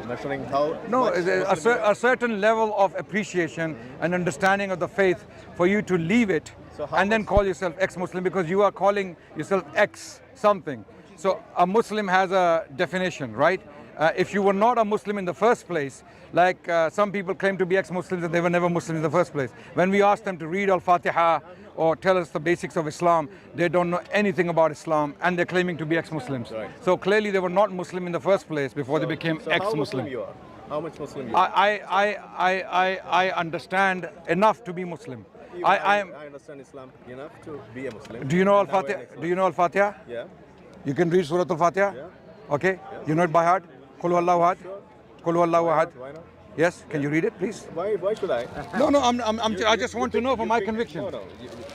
measuring how No, much Muslim a certain level of appreciation and understanding of the faith for you to leave it So how and then much- call yourself ex-Muslim because you are calling yourself ex something. So a Muslim has a definition, right? If you were not a Muslim in the first place, like some people claim to be ex-Muslims and they were never Muslim in the first place. When we ask them to read Al-Fatiha or tell us the basics of Islam, they don't know anything about Islam and they're claiming to be ex-Muslims. Right. So clearly they were not Muslim in the first place before they became so how ex-Muslim. Muslim you are? How much Muslim you are? I understand enough to be Muslim. Even I am. I understand Islam enough to be a Muslim. Do you know And now Al-Fatiha? I'm an Do you know Al-Fatiha? Yeah. You can read Surah Al-Fatiha? Yeah. Okay. You know it by heart? Qul huwallahu ahad. Sure. Qul huwallahu ahad. Why not? Yes. Can you read it, please? Why should I? No, no. I just want to know for my conviction. No.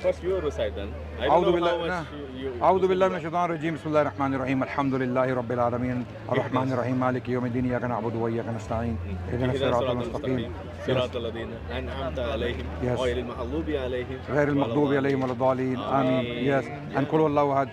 First you recite then. I أعوذ don't know how بالله much you أعوذ بالله من الشيطان الرجيم بسم الله الرحمن الرحيم الحمد لله رب العالمين الرحمن الرحيم مالك يوم الدين إياك نعبد وإياك نستعين اهدنا اهدنا الصراط الصراط المستقيم المستقيم صراط الذين أنعمت عليهم Yes. غير المغضوب عليهم غير المغضوب عليهم ولا الضالين آمين. Yes. And قل هو الله أحد.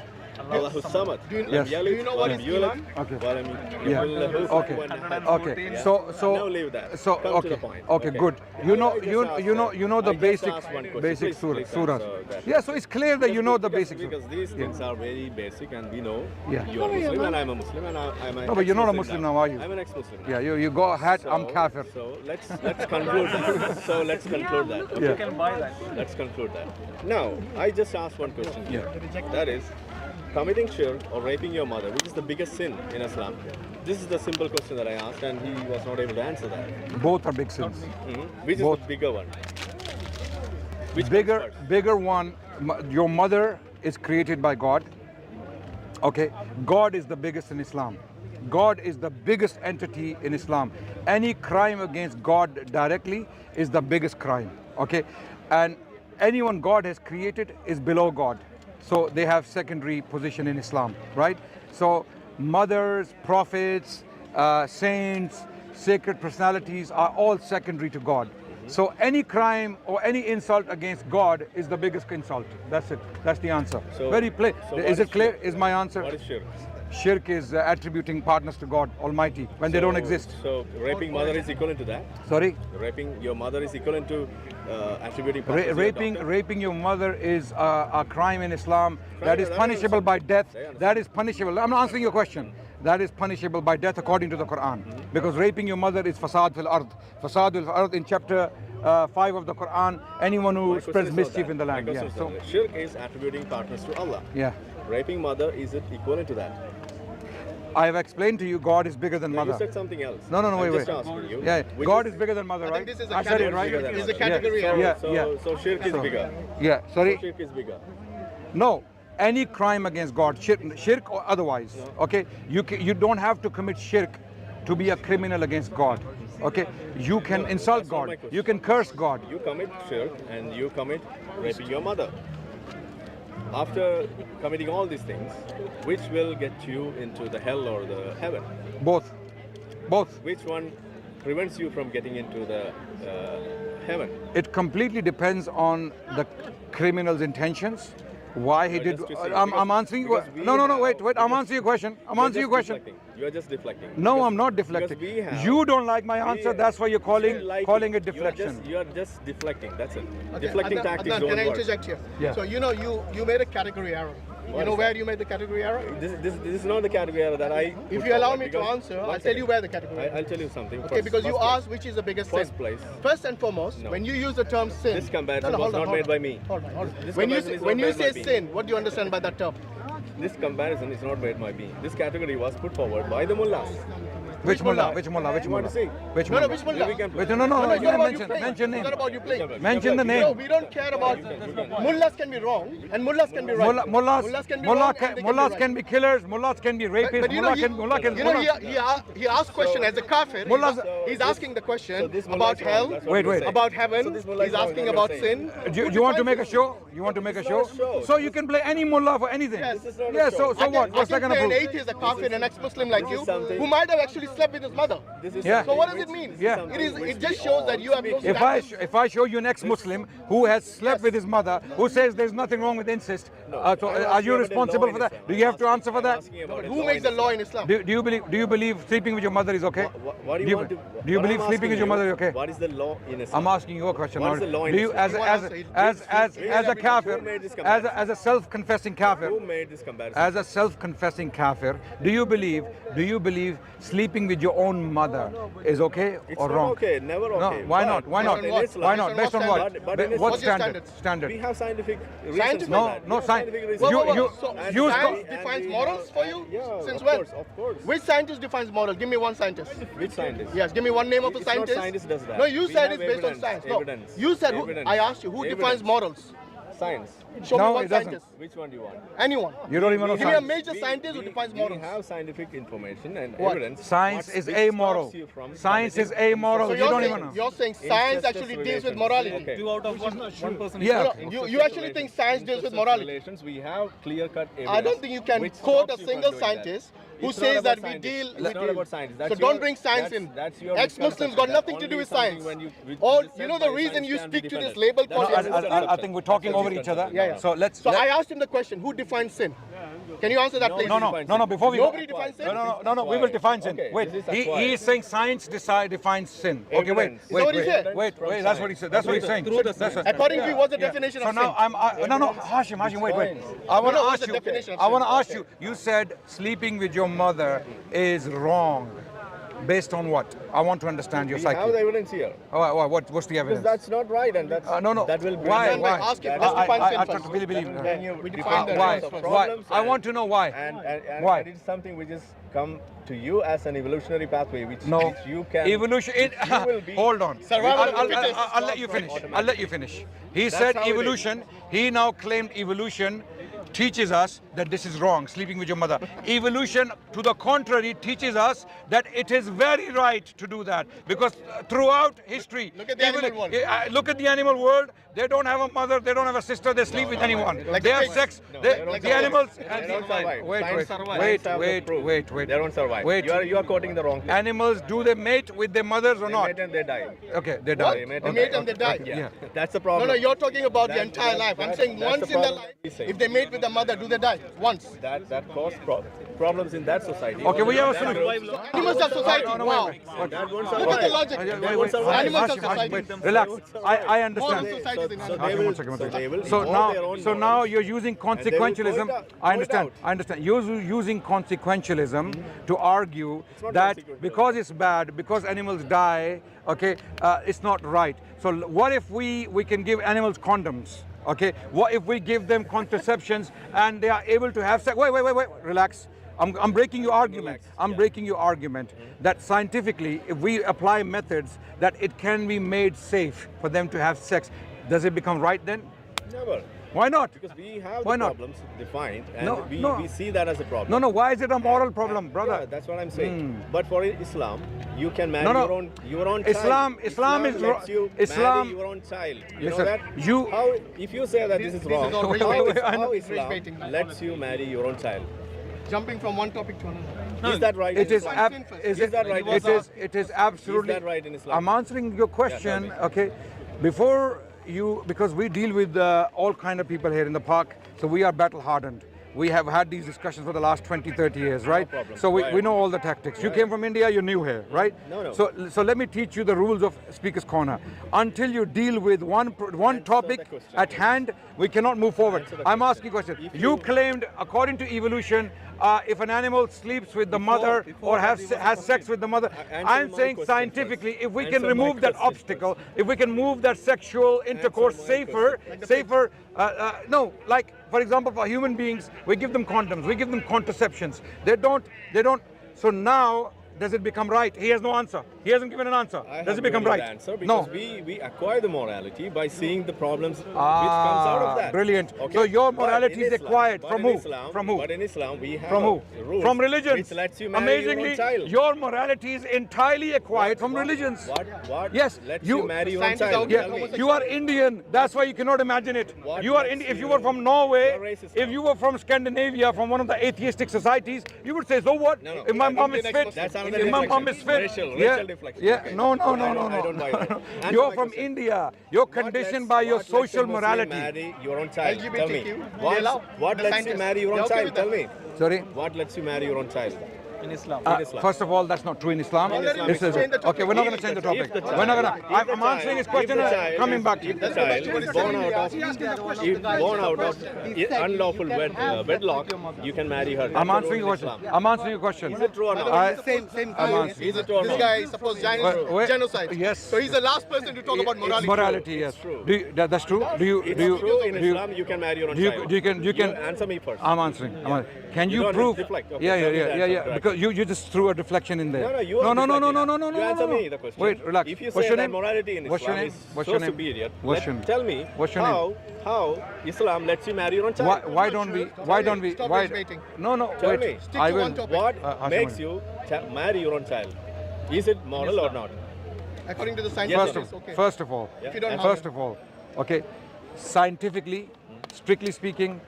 الله الصمد Yes. لم يلد Do you know what ولم is يولد Iman? Okay. ولم Yeah. يكن له Okay. كفوا أحد. Okay. Yeah. So Now leave that. So Come to okay. the point. Okay. Good. You know I just you know the I just basic asked one question. basic Please surahs. answer that. Yeah. So it's clear that you know the basic because surahs. these things are very basic and we know Yeah. you are a Muslim and I'm a Muslim and I'm an No, but you're not a Muslim now, are you? I'm an ex-Muslim. Yeah. You go ahead. I'm kafir. So let's conclude that. So let's conclude that. Okay? Yeah. You can buy that. Let's conclude that. Now, I just asked one question here. Yeah. That is, committing shirk or raping your mother, which is the biggest sin in Islam? This is the simple question that I asked, and he was not able to answer that. Both are big sins. Which is Both. the bigger one? Which comes Bigger first? one. Your mother is created by God. Okay. God is the biggest in Islam. God is the biggest entity in Islam. Any crime against God directly is the biggest crime. Okay. And anyone God has created is below God. So they have secondary position in Islam, right? So mothers, prophets, saints, sacred personalities are all secondary to God. So any crime or any insult against God is the biggest insult. That's it. That's the answer. So- Very plain. so what Is it clear? shirk? Is my answer? What is shirk? Shirk is attributing partners to God Almighty when they don't exist. So raping mother is equivalent to that? Sorry? Raping your mother is equivalent to attributing partners to your daughter? Raping your mother is a crime in Islam that is I punishable understand. by death. I understand. That is punishable. I'm not answering your question. That is punishable by death according to the Quran. Because raping your mother is fasad fil ard. Fasad fil ard in chapter 5 of the Quran. Anyone who My question spreads is not mischief that. in the My land. question Yeah. is So not that. Shirk is attributing partners to Allah. yeah. Raping mother, is it equivalent to that? I have explained to you God is bigger than You mother. said something else. No, I'm wait. just asking you. Yeah. Which God is bigger than mother, I right? think this is a I said it category. right. Bigger than It's a mother. category So, error. Yeah, so, yeah. so shirk is bigger. Yeah. Sorry. Shirk is bigger. No, any crime against God, shirk or otherwise, okay? You don't have to commit shirk to be a criminal against God, okay? You can insult that's not my God, question. you can curse God. You commit shirk and you commit raping your mother. After committing all these things, which will get you into the hell or the heaven? Both. Which one prevents you from getting into the heaven? It completely depends on the criminal's intentions. Why he No, did. just to say, I'm answering you. because we No, have- wait. I'm answering your question. I'm answering your question. You are just deflecting. No, Because- I'm not because deflecting. we have- You don't like my answer. we- That's why you're you calling like it deflection. You are just deflecting. That's it. Okay, Deflecting Adnan, tactics Adnan, don't can I work. interject here? Yeah. So you made a category error. What You know is where that? you made the category error? This is not the category error that I. If put you allow forward me to because- answer, one I'll tell second. you where the category error I'll tell you something. Okay, first. because you First asked which is the biggest First sin. place. First and foremost, No. when you use the term sin, This comparison was hold not on, made by me. Hold on. This When you comparison is when not you made say by me. sin, what do you understand by that term? This comparison is not made by me. This category was put forward by the mullahs. Which mullah? Which You want to see? Which No, mullah? which mullah? We can- Wait, no, it's not about you mention playing. name. It's not about you playing. Mention the No, name. we don't care about mullahs can be wrong and mullahs can be right. Mullahs can be wrong and they Mullahs right. can be killers, mullahs can be rapists, But you know, mullah can he asked question as a kafir. Mullahs- He's asking the So question this mullah about is wrong. hell, That's what Wait, you're wait. saying. about So heaven. this mullah He's is wrong, asking that's about what you're sin. saying. Do you want to make a show? You want to make a This show? is not a show. So you can play any mullah for anything. Yes. This is not a Yeah, show. so what? What's I that can gonna play an prove? atheist, a kafir, an ex-Muslim like This is you, something- who might have actually slept with his mother. This is Yeah. So what does it mean? Yeah. It just shows that you have no If I show you an ex-Muslim who has slept with his mother, who says there's nothing wrong with incest, are you responsible for that? Do you have to answer for that? Who makes the law in Islam? Do you believe sleeping with your mother is okay? What do you want to? Do you what believe I'm sleeping with your asking mother you, is okay? What is the law in Islam? I'm asking you a question. What is the law in Do you, Islam? as a kafir, as a self-confessing kafir, Who made this comparison? as a self-confessing kafir, do you believe sleeping with your own mother is okay It's or not wrong? okay, never No, okay. why But- not? Why but not? in what? Islam- Why not? Based on what? But in What What's your standard? We Standard. have scientific reasons Scientific- for No, that. no We have science. scientific Whoa, reasons. whoa, whoa. you- So And you science stop- defines we morals have- for you? Yeah, Since of when? course, of course. Which scientist defines moral? Give me one scientist. Which scientist? Yes, give me one name of a It's not scientist. scientist does that. No, you We said have it's based on evidence, science. No, evidence, you said who, evidence, I asked you who defines evidence. morals. Science. Show No, me one it doesn't. scientist. Which one do you want? Anyone. You don't even know Give me a science. major scientist who defines morals. We have scientific information and What? evidence. Science What- is which amoral. stops you from Science is committing amoral. So You don't saying, even know. you're saying science incestuous actually deals with relations. morality. Okay. Two out of one person. Yeah. No, you actually think science deals with Incestuous morality. Relations, we have clear-cut evidence. I don't think you can which quote stops a you from single doing that. scientist who It's not says about that we scientists. deal. It's we not deal- about science. So That's don't your- bring science that's- in. that's your Ex-Muslims misconception. got That nothing to do only with something science. when you- which Or is you said know the by reason science you can stick be to this defended. label That's called your I misconception. think we're talking That's your over each other. misconception. Yeah. So let's. So let- I asked him the question: who defines sin? Can you answer that, No, please? No. Before we Nobody go, defines sin. no. We will define sin. Okay, Wait, this is he acquired. is saying science defines sin. Okay, wait, Evidence. Is that what he said? wait. That's what he said. That's what he's saying. Through the That's what- According to you, what's the definition So of sin? now no, Hashim, wait. I want to what's ask the you. definition of I want to sin? ask you. You said sleeping with your mother is wrong, based on what? I want to understand your We have the psyche. evidence here. What's the Because evidence? that's not right, and that's No. that will bring Why? them- Why? Why? Ask him. that Let's is- define sin I first. totally believe. Then you We define define the Why? kinds of Why? problems I and- want to know why. And Why? it is something which has come to you as an evolutionary pathway, which you can. Evolution. you will be- Hold on. Survival of the fittest. I'll let you finish. I'll let you finish. He That's said how it is. evolution. He now claimed evolution teaches us that this is wrong, sleeping with your mother. Evolution, to the contrary, teaches us that it is very right to do that, because throughout history, Look at the animal world. Look at the animal world. They don't have a mother. They don't have a sister. They sleep with anyone. Like They the have pigs. sex. No, They- they don't the survive. animals. They don't survive. Wait, Science wait, have wait, the wait, proof. wait. They don't survive. Wait. You are quoting the wrong thing. Animals, do they mate with their mothers or They not? mate and they die. Okay, they What? die. They mate They and mate die. and they die. Yeah. Yeah. That's the No, problem. no, you're talking about the That- entire life. I'm that- saying that's once the in their problem life, he's saying. if they mate with the mother, do they die? Once. That caused problems in that society. Okay, we have a That solution. will- Animals have society. No, Wow. wait. That won't Look survive. at the logic. Wait, wait. Animals have Hashim, society. wait. Relax. I understand. Moral societies in So animals. they Hashim, will- one second, one so second. they will So evolve their own now morals. you're using they will consequentialism. point out- I understand. point out. I understand. You're using consequentialism to argue not that consequential. because it's bad, because animals die, okay, it's not right. So what if we can give animals condoms? Okay, what if we give them contraceptions and they are able to have sex? Wait, relax. I'm breaking your argument. I'm breaking your argument that scientifically, if we apply methods that it can be made safe for them to have sex, does it become right then? Never. Why not? Because we have Why the not? problems defined, and No, we, no. we see that as a problem. No, why is it a moral problem, Yeah, brother? that's what I'm saying. But for Islam, you can marry No, no. your own Islam- child. Islam is lets you Islam- marry your own child. You Listen, know that? you- How, if you say that this is wrong, is all how, rage-baiting. how Rage Islam baiting. lets you marry your own child? Jumping from one topic to another. Is that right? It in is, Islam? is that right in it Islam? it is absolutely. Is that right in Islam? I'm answering your question, Yeah, tell okay? Before you, because we deal with all kind of people here in the park, so we are battle hardened. We have had these discussions for the last 20, 30 years, right? problem. So we Right. know all the tactics. You came from India, you're new here, right? No. So let me teach you the rules of Speaker's Corner. Until you deal with one topic the question. at hand, we cannot move forward. I'm asking a question. You claimed, according to evolution, if an animal sleeps with the mother or has sex with the mother, Answer I'm my saying question scientifically, first. if we Answer can my remove that question obstacle, if we can move that sexual intercourse my safer, no, like for example, for human beings, we give them condoms, we give them contraceptions. They don't. So now, does it become right? He has no answer. He hasn't given an answer. I Does have it become given right? the answer No. because we acquire the morality by seeing the problems which comes out of that. Brilliant. Okay? So your But morality in is Islam- acquired but from in who? Islam- From who? But in Islam, we have From who? rules From religions. which lets you marry Amazingly, your own child. your morality is entirely acquired from religions. What Yes, lets you- you marry your own Scientists child? out Yeah, there, Tell me. you are Indian. That's why you cannot imagine it. What You are lets If you you- were from Norway, You're racist if now. you were from Scandinavia, from one of the atheistic societies, you would say, so what? No. If my mom is Indian fit, ex-Muslim. That's another Another Imam deflection. Muhammad is fit. Racial Yeah, deflection. yeah. Okay. No, no, no, I no, don't- I no. don't buy that. Answer You're my from question. India. You're What conditioned lets- by your what lets a social Muslim morality. Marry your own child. Tell me. LGBTQ, they allow What the lets you scientists. marry your They're own okay child? with Tell that. me. Sorry. What lets you marry your own child? in Islam. Islam. First of all, that's not true in Islam. In Islam, This it's is true. okay. We're not going to change the topic. We're not going to. I'm answering his question. Coming back to you. If the child is born out of unlawful wedlock, you can marry her. I'm answering your question. I'm answering your question. Is it true or not? Same I'm guy. answering. Is it true or This not? guy is supposed genocide. Yes. So he's the last person to talk about morality. Morality, yes. true. That's true. Do you? It's Do you? true in do you- Islam you can marry your own do you- child. do you can- you can- answer me first. I'm answering. Can You you don't prove? deflect. Okay, Yeah, tell yeah, me yeah, the yeah, answer yeah. correctly. Because you just threw a deflection in there. No, you are no, deflecting. no, You answer me the question. Wait, relax. If you What's say your that name? morality in What's your Islam name? is What's so your name? superior, What's your name? tell me What's your name? how Islam lets you marry your own child. Why don't we? Why don't we? Stop Why? debating. No, no. Tell Wait. me. Stick I to will. one topic. What Hashim makes Ali. you marry your own child? Is it moral or not? According to the Yes, scientists, sir. it's okay. First of all, Yeah. If you don't have first of all, okay, scientifically, strictly speaking,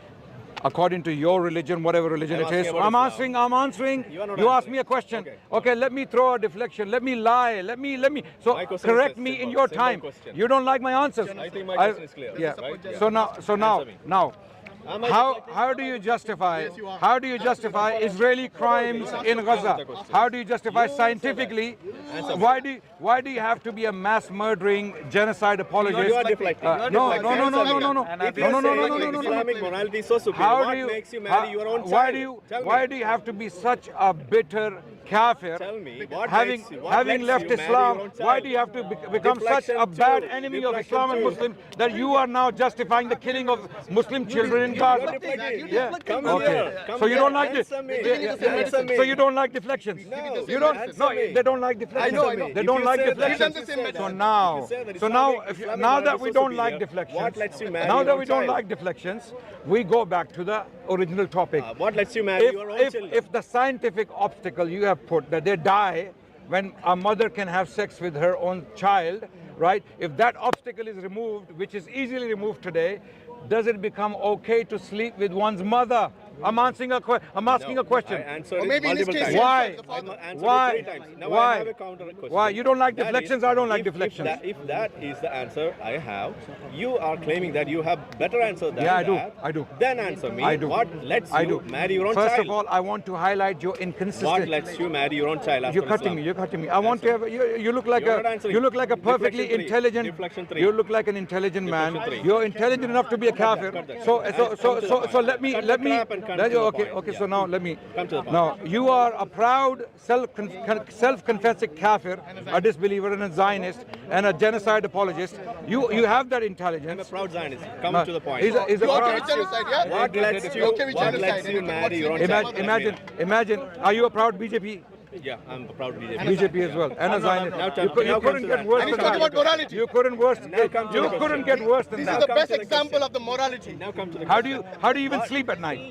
according to your religion, whatever religion I'm it is, asking about I'm Islam. answering. You are not You ask answering. me a question. Okay. Okay, let me throw a deflection. Let me lie. Let me. So My question correct is me simple, in your simple time. question. You don't like my answers. I think my question is clear. Yeah. Right? Yeah. So now, Answer me. Am I how deflecting? do you justify you are. how do you justify Israeli crimes in Gaza? How do you justify scientifically? Why do you have to be a mass murdering genocide apologist? You are deflecting. No, no, no, no, no, no, no, If no, you no, say no, no, no, no, no. Islamic morality is so superior, How what do you makes you marry your own child? Tell me. Why do you have to be such a bitter kafir? Tell me, what having makes you- what having lets left you marry Islam, your own why child? do you have to become such Deflection a bad two. enemy of Deflection Islam and two. Muslims that you are now justifying the killing of Muslim children in Gaza? Yeah. Come Okay. here. Come So you here. don't like this? Answer me. Answer me. So you don't like deflections? No. You don't. Answer No, me. they don't like deflections. I know. They If don't you like say that- deflections. We've done the same So method. now, If you say that so now, Islamic now that morality we is so don't like superior, deflections, what lets you marry now your that own we don't child? like deflections, we go back to the original topic. What lets you marry your own children? If the scientific obstacle you have put that they die when a mother can have sex with her own child, right? If that obstacle is removed, which is easily removed today, does it become okay to sleep with one's mother? I'm asking a question. I answered Or it maybe in this multiple case, times. Why? the father. I answered Why? it 3 times. Now Why? I have a counter question. Why? You don't like That deflections, is- I don't like if deflections. If that is the answer I have, you are claiming that you have better answer than Yeah, I do. that. I do. Then answer me. I do. What lets I you do. marry your own First child? of all, I want to highlight your inconsistency. What lets you marry your own child after You're cutting Islam? me. You're cutting me. I want to have. You look like You're not answering. You look like a perfectly Deflection three. intelligent. Deflection three. You look like an intelligent man. Deflection three. You're intelligent enough to be a kafir. Cut that. So let me. Cut the crap and come to the Okay. point. Okay. Yeah. So now let me. Come to the point. Now you are a proud self-confessing kafir, a disbeliever, and a Zionist, and a genocide apologist. You have that I'm a intelligence. proud Zionist. Come No, to the point. he's a You okay proud. with genocide, yeah? What lets you? okay with What genocide? lets you marry your own child? Imagine. Are you a proud BJP? Yeah, I'm a proud BJP. BJP as well, and a Zionist. now You come couldn't to get that. worse And than he's talking about that. morality. You couldn't worse. Now come to You the couldn't question. get worse than This that. is the come best to the example question. of the morality. Now come to the How do you even sleep at night?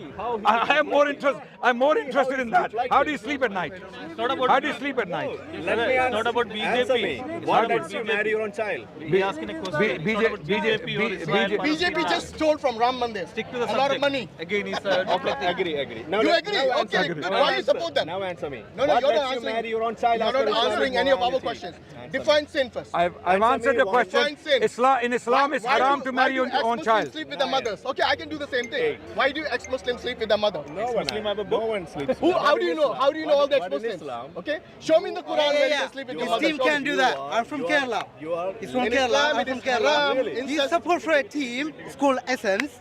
I am more interested. I'm more interested in that. How do you sleep at night? How do you sleep at night? Let me answer. Not about Answer BJP. me. It's What not lets about you BJP. marry your own child? He asking a question. It's not about BJP or Israel. BJP just stole from Ram Mandir Stick to the a subject. lot of money. Again, he's Agree. Now You let- agree? now Okay, answer- good. now Why you answer- support them? Now answer me. No, What you're lets not you answering. marry your own child You're after not Islamic answering any of our morality? questions. Answer Define sin first. I've Answer answered me your one. question. Define sin. In Islam, it's Why haram do- to marry your why do own ex-Muslims child. sleep with their mothers? Okay, I can do the same thing. Why do ex-Muslims sleep with their mother? No one. No one sleeps. Who? How do you know? How do you know all the But in ex-Muslims? Islam, Okay, show me in the Quran where they sleep with their His mother. team Show can me. do that. I'm from Kerala. You are. He's from In Kerala. Islam, I'm it from is Kerala. haram. Really? He Incest- support for a team. It's called Essence.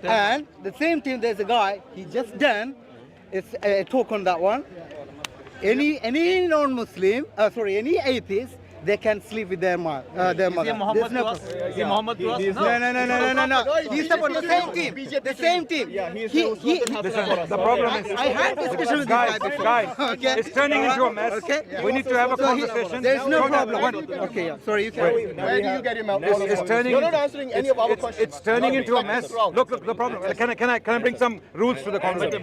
And the same team, there's a guy. He just done. It's a talk on that one. Any non-Muslim, any atheist, they can sleep with their mother. Is he Muhammad There's no to us? Is he Muhammad to us? No. He support the same team. The same team. Yeah, he is He- Listen, the problem is, I had discussion with this guy before. guys, Okay. it's turning into a mess. Okay. We need to have a So he- conversation. There's no Don't have- problem. one- Okay, yeah. Sorry, you can. Where do you get your mouth? It's turning. You're not answering any of our questions. It's turning into a mess. Look, the problem. Can I bring some rules to the conversation?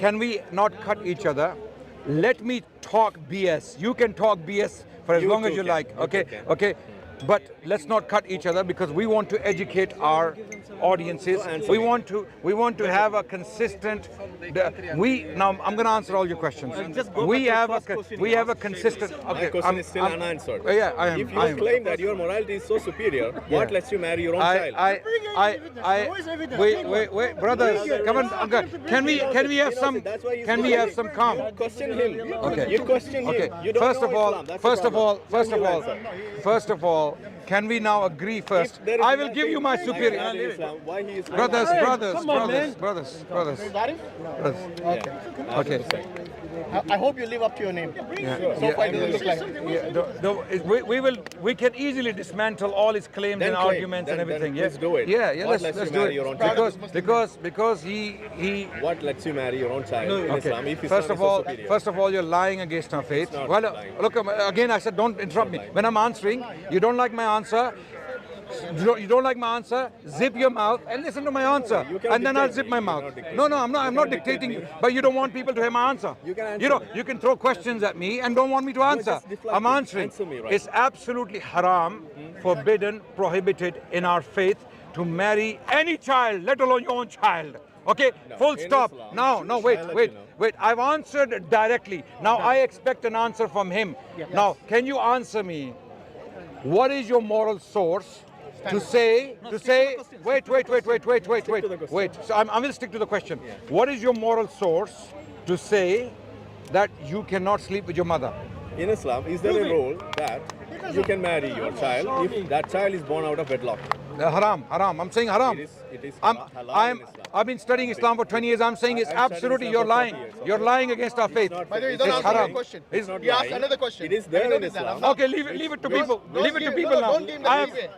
Can we not cut each other? Let me talk BS. You can talk BS for as You long too as you can. like. You too Okay. can. Okay. But let's not cut each other because we want to educate our audiences. We want to have a consistent. Now I'm going to answer all your questions. We have a consistent. Okay, My question is still unanswered. Yeah, I am. If you claim that your morality is so superior, what lets you marry your own child? Wait, brothers, come on. Okay. Can we have some? Can we have some calm? You question him. Okay. You question Okay. him. You don't know Islam. That's the problem. First of all, can we now agree first? If there is I will nothing give you my like superior. that in Islam, why he is Brothers. Zarif? Okay. I hope you live up to your name. So far, it doesn't look like. We can easily dismantle all his claims Then and claim. arguments and Then everything. let's do it. Yeah. What Let's lets you do marry it. your own child? Because he. What lets you marry your own child in Islam? If Islam First of is so all, superior? you're lying against our faith. not Well, lying. look again. I said don't interrupt me when I'm answering. You don't like my answer. You don't like my answer? Zip your mouth and listen to my answer, You cannot and then I'll dictate zip me. my You mouth. cannot dictate No, me. I'm not. I'm not dictating you. But you don't want people to hear my answer. You can answer You can throw questions at me and don't want me to answer. just deflect I'm it. answering. Answer me right It's absolutely haram, forbidden, prohibited in our faith to marry any child, let alone your own child. Okay, full in stop. Islam, No, I'll let you know. wait. I've answered directly. Now I expect an answer from him. Now, can you answer me? What is your moral source to say? Wait. So I will stick to the question. What is your moral source to say that you cannot sleep with your mother? In Islam, is there a rule that you can marry your child if that child is born out of wedlock? Haram. I'm saying haram. It is I'm, halal in Islam. I've been studying Islam for 20 years. I'm saying it's I've studied absolutely, Islam you're for 40 lying. years. You're lying against our faith. By the way, you It's don't answer haram. my question. It's not He asked lying. another question. It is there I know in this, Islam. Now. Okay, leave it to people. Leave it to give- people no, now. don't give them leeway.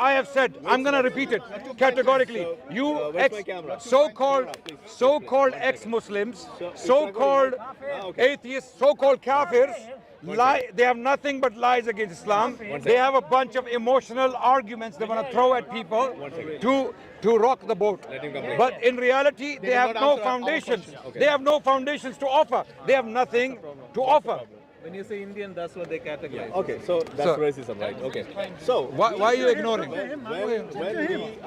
I have said, I'm going to repeat it categorically. You where's my camera? so-called ex-Muslims, so-called okay. atheists, so-called kafirs, lie. They have nothing but lies against Islam. They have a bunch of emotional arguments they want to throw at people to rock the boat. him complete. But in reality, they have not no answer our foundations. questions. They have no foundations to offer. They have nothing to offer. When you say Indian, that's what they categorize. Okay, so that's So- racism, right? Okay. So Why are you ignoring? when we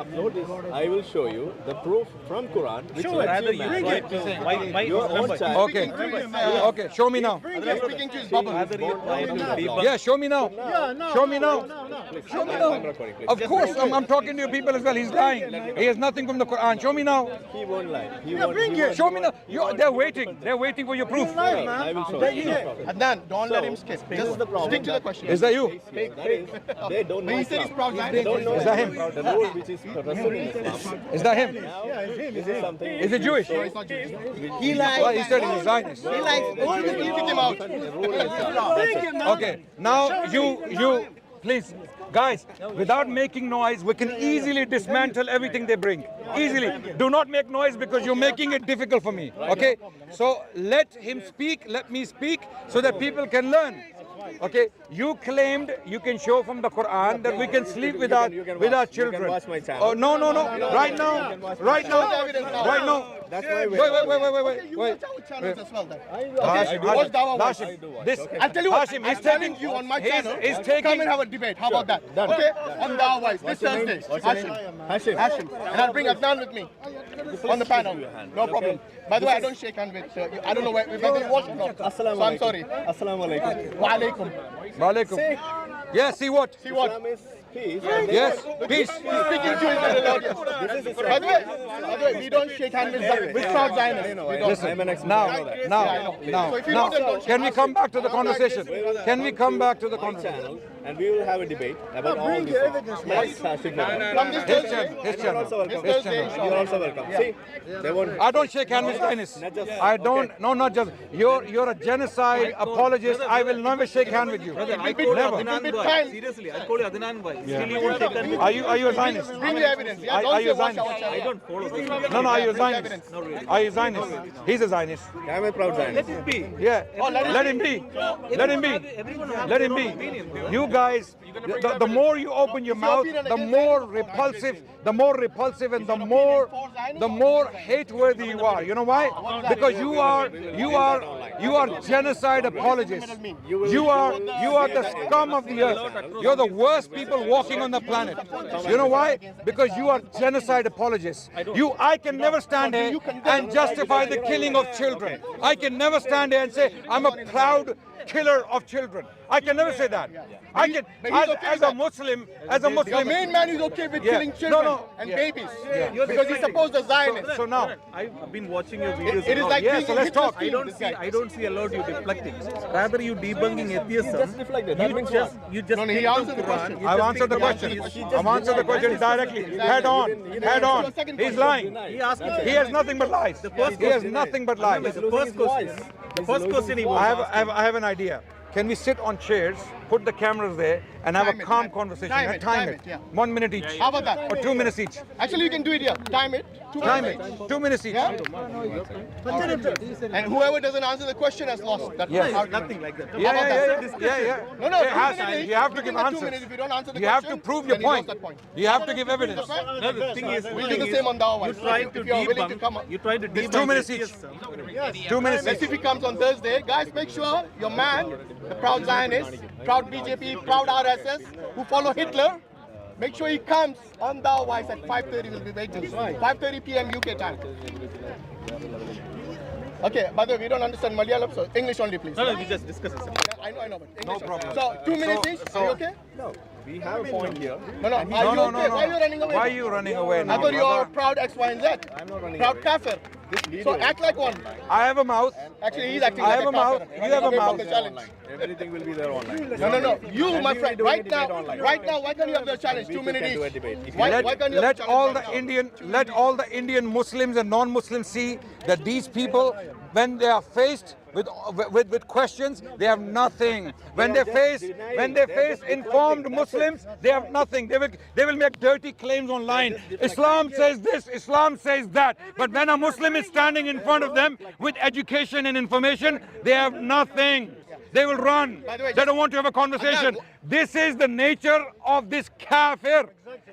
upload this, I will show you the proof from Quran which lets Rather you you marry try to say why your own child. Okay, show me now. He's speaking to his bubble. rather you try to debunk. Yeah, show me now. Show me now. Show me I'm now. recording, please. Of course, I'm talking to you people as well. He's lying. He has nothing from the Quran. Show me now. He won't lie. He won't. Show me now. They're waiting. They're waiting for your proof. I will show you. No problem. Adnan, don't let him skip. This is the problem. Stick to the question. Is that you? That is, they don't know He said he's Islam. proud They don't know Is that him? the rule which is Rasul in Islam. Is that him? This is something. Is it Jewish? He lies. Well, he said he's a Zionist. He lies. Kick him out. Okay, now you please, guys, without making noise, we can easily dismantle everything they bring. Easily. Do not make noise because you're making it difficult for me. Okay? So let him speak, let me speak, so that people can learn. Okay, you claimed you can show from the Quran that we can sleep with our children. You can watch my channel. Oh no. Right now. Right now. That's my way. Wait. Channels as well then. Hashim, Watch Dawah Watch. Hashim, this. I'll tell you what, Hashim, I'm he's telling taking you on my channel, He's taking. come and have a debate. How about that? Okay? On Dawah Wise, this Thursday. Hashim. Hashim. And I'll bring Adnan with me on the panel. No problem. By the way, I don't shake hands with you. I don't know whether you watch or not. So I'm sorry. Assalamu alaikum. Wa alaikum. Walaikum. Yeah, see what? See what? Islam is peace. Yes, peace. Speaking to his little audience. By the way, we don't shake hands with South Zionists. We don't. Listen, I'm an expert. now, I know that. So if you know them, don't can we come back to the conversation? Can we come back to the My conversation? channel, and we will have a debate about all these things. Let's Hashim now. From this His Thursday, channel, his You're also channel, welcome. his channel. You're also welcome. See, they won't. I don't shake hands with Zionists. I don't. No, not just. You're a genocide apologist. I will never shake hands with you. I told you Never. Adnan bit boy. time. Seriously, I told you Adnan boy. Still you won't take that. Are you a Zionist? bring the evidence. Yeah, Are don't you say watch Zionist? our channel. I don't follow this. No, are you a Bring the Zionist? evidence. Not really. Are you a Zionist? He's a Zionist. I'm a proud Zionist. Let it be. Yeah. Let him be. Let him be. Everyone has Let him their own opinion. be. You guys The more you open your mouth, the more repulsive, and the more hate-worthy you are. You know why? Because you are genocide apologists. You are the scum of the earth. You're the worst people walking on the planet. You know why? Because you are genocide apologists. I can never stand here and justify the killing of children. I can never stand here and say I'm a proud killer of children. I can never say that. I can, as a Muslim, The main man is okay with killing children and babies because he's supposed to Zionist. So now, I've been watching your videos. It is like Yes, so let's talk. I don't see a lot you deflecting. Rather, you debunking atheism. Just deflected. That means You just No, he take answered the Quran, question. you I've just answered the take question. Quran. I've answered the question directly. Head on. He's lying. He asked me. He has nothing but lies. He has nothing but lies. The first question he was asking. I have an idea. Can we sit on chairs, put the cameras there, and have Time a it, calm time it. conversation? Time And it, time time it. it, yeah. 1 minute each. How about that? Or 2 minutes each. Actually, you can do it here. Time it. 2 Time it. minutes. 2 minutes each. Yeah? And whoever doesn't answer the question has lost. That's Yes. argument. Nothing like that. Yeah. No, no. It has 2 to. minutes. You have to give Within the 2 answers. minutes, if you don't answer the You have to question, prove your then you lost point. that point. You have to give evidence. No, the thing is, We'll do the same on the hour. You try to If you're willing to come debunk. up. You try to debunk. 2 minutes each. atheism. 2 minutes Let's see each. if he comes on Thursday. Guys, make sure your man, the proud Zionist, proud BJP, proud RSS, who follow Hitler, make sure he comes on the wise at 5:30. We'll be waiting. 5:30 p.m. UK time. Okay, by the way, we don't understand Malayalam, so English only, please. No, we just discuss it. I know, but English. No problem. So 2 minutes each. Are you okay? no. We have a point here. No. Are No, you no, okay? no, Why are you running no. away? Why are you running away I now, thought you are brother? proud X, Y, and Z. I'm not running Proud away. kafir. This So video- act like one. I have a mouth. Actually, he's acting I like have a a mouth. kafir. You Running have a away from mouth. the challenge. Everything will be there online. No. You, Can my we friend, do a right debate now, online? why can't you have the challenge? We 2 minutes can do a each. debate. If you Why Let, can't you have let the all challenge the let all the Indian Muslims and non-Muslims see that these people, when they are faced with questions, they have nothing. When they face informed Muslims, they have nothing. They will make dirty claims online. Islam says this, Islam says that. But when a Muslim is standing in front of them with education and information, they have nothing. They will run. By the way, They don't want to have a conversation. This is the nature of this kafir,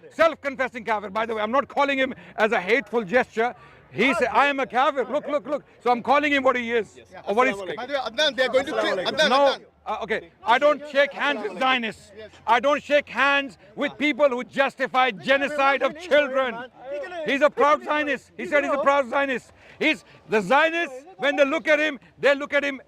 self-confessing kafir. By the way, I'm not calling him as a hateful gesture. He said, I am a kafir. Look. So I'm calling him what he is. Or what he's, By the way, Adnan, they're going to kill. Adnan, no, Adnan. okay. I don't shake hands with Zionists. I don't shake hands with people who justify genocide of children. He's a proud Zionist. He said he's a proud Zionist. He's the Zionists. When they look at him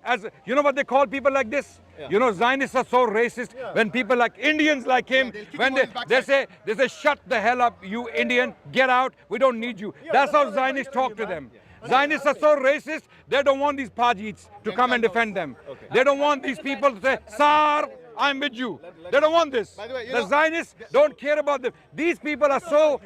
as, you know what they call people like this? You know, Zionists are so racist. When people like Indians like him, when they say, shut the hell up, you Indian, get out, we don't need you. That's how Zionists talk to them. Zionists are so racist, they don't want these Pajits to come and defend them. They don't want these people to say, Sar, I'm with you. They don't want this. By the way, you The know- Zionists don't care about them. These people are so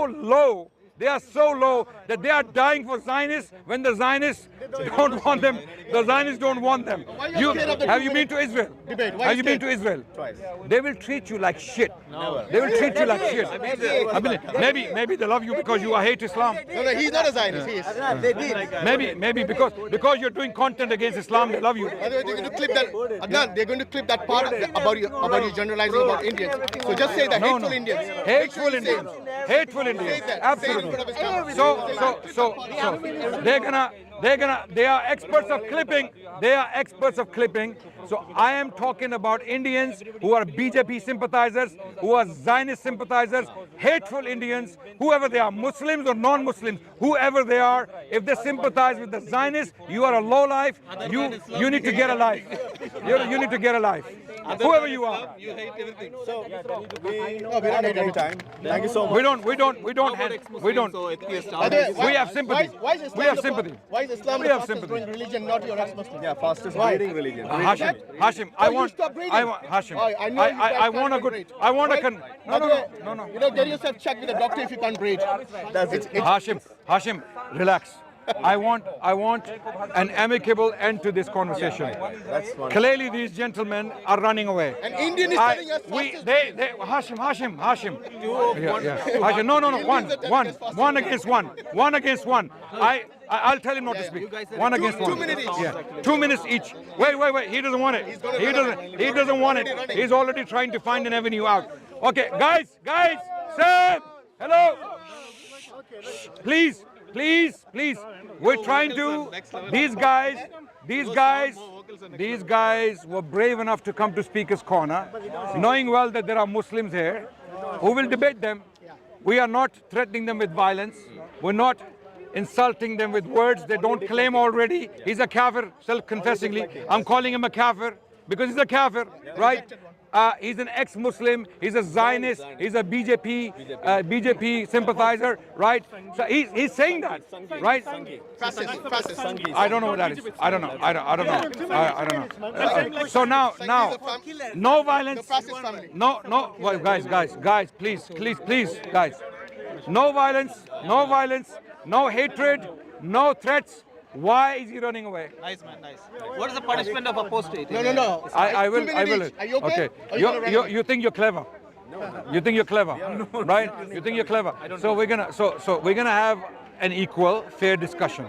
low. They are so low that they are dying for Zionists when the Zionists don't want them. The Zionists don't want them. Why are you scared of the Have 2 you been to Israel? Debate. Why Have you you been to scared? Israel? Twice. They will treat you like shit. They will treat you like shit. I mean, maybe they love you because you hate Islam. No, he's not a Zionist. He is. Maybe because you're doing content against Islam, they love you. By the way, they're going to clip that. Adnan, they're going to clip that part about you generalizing about Indians. So just say the No, hateful no. Indians. Hateful Make sure you say Indians. it. Hateful Say Indians. that. Say it in Absolutely. front of his camera. So they are experts of clipping. They are experts of clipping. So I am talking about Indians who are BJP sympathizers, who are Zionist sympathizers, hateful Indians, whoever they are, Muslims or non-Muslims, whoever they are. If they sympathize with the Zionists, you are a low life. You need to get a life. You need to get a life. Whoever you are. You hate everything. So we don't have any time. Thank you so much. We don't. So atheists By the way, We have sympathy. Why is Islam We have the sympathy. Why is Islam We the have fastest sympathy. growing religion, not your ex-Muslim? Yeah, fastest breeding religion. Hashim, Oh, I you want, stop breathing. Hashim, I know you guys I can't want a good, breathe. I want a Right? no, By the no, way, no, no. You know, get yourself checked with a doctor if you can't breathe. That's it. Hashim, relax. I want an amicable end to this conversation. That's one. Clearly, these gentlemen are running away. An Indian is telling us Hashim. Hashim, no. One against one. I'll tell him not to speak. One against one. 2 minutes each. Yeah, 2 minutes each. Wait. He doesn't want it. He doesn't want it. He's already trying to find an avenue out. Okay, guys, Sam, hello. Please. We're trying to. These guys were brave enough to come to Speaker's Corner, knowing well that there are Muslims here who will debate them. We are not threatening them with violence. We're not insulting them with words they don't claim already. He's a kafir, self-confessingly. I'm calling him a kafir because he's a kafir, right? He's an ex-Muslim, he's a Zionist, he's a BJP sympathizer, right? So he's saying that, right? Fascist. I don't know what that is. I don't know. So now, no violence. No, well, guys, please, guys. No violence, no hatred, no threats. Why is he running away? Nice, man, nice. What is the punishment of apostate? No. I will. 2 minutes each. Are you okay? Or you gonna run You think you're clever? You think you're clever, right? You think you're clever. So we're gonna have an equal, fair discussion.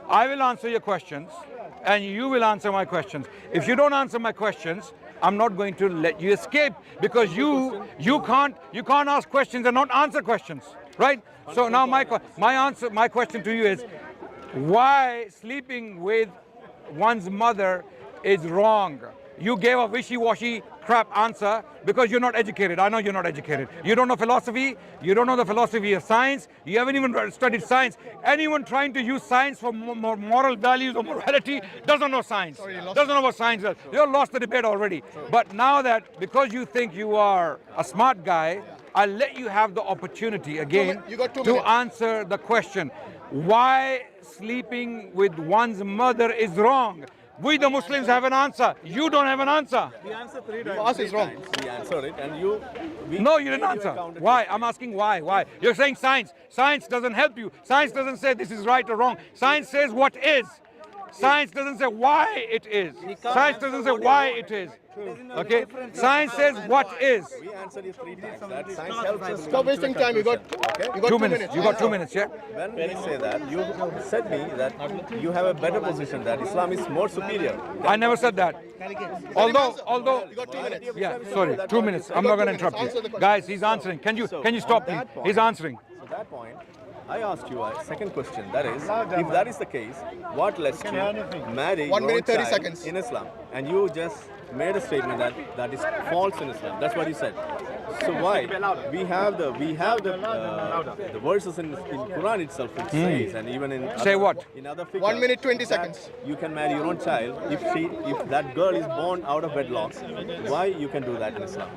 I will answer your questions, and you will answer my questions. If you don't answer my questions, I'm not going to let you escape because you can't ask questions and not answer questions, right? So now my question to you is, why sleeping with one's mother is wrong? You gave a wishy-washy crap answer because you're not educated. I know you're not educated. You don't know philosophy. You don't know the philosophy of science. You haven't even studied science. Anyone trying to use science for moral values or morality doesn't know science. Doesn't know what science is. You've lost the debate already. But now that, because you think you are a smart guy, I'll let you have the opportunity again You got 2 to minutes. answer the question. Why sleeping with one's mother is wrong? We the Muslims have an answer. You don't have an answer. For us is wrong. We answered it, and No, you didn't answer. Why? I'm asking why. Why? You're saying science. Science doesn't help you. Science doesn't say this is right or wrong. Science says what is. Science doesn't say why it is. Science doesn't say why it is. Okay? Science says what is. We answered it 3 times. That science helps us. Stop wasting time. You got 2 minutes. You got 2 minutes, yeah? When we say that, you said me that you have a better position, that Islam is more superior. I never said that. Although, You got 2 minutes. yeah, sorry, 2 minutes. I'm not going to interrupt Answer the you. question. Guys, he's answering. Can you stop, please? He's answering. So that point, I asked you a second question. That is, if that is the case, what lets you marry 1 your minute, 30 child seconds. in Islam? And you just made a statement that is false in Islam. That's what you said. So why? We have the verses in Quran itself which says, and even in Say what? in other fiqh, 1 minute, 20 that seconds. you can marry your own child if that girl is born out of wedlock. Why you can do that in Islam?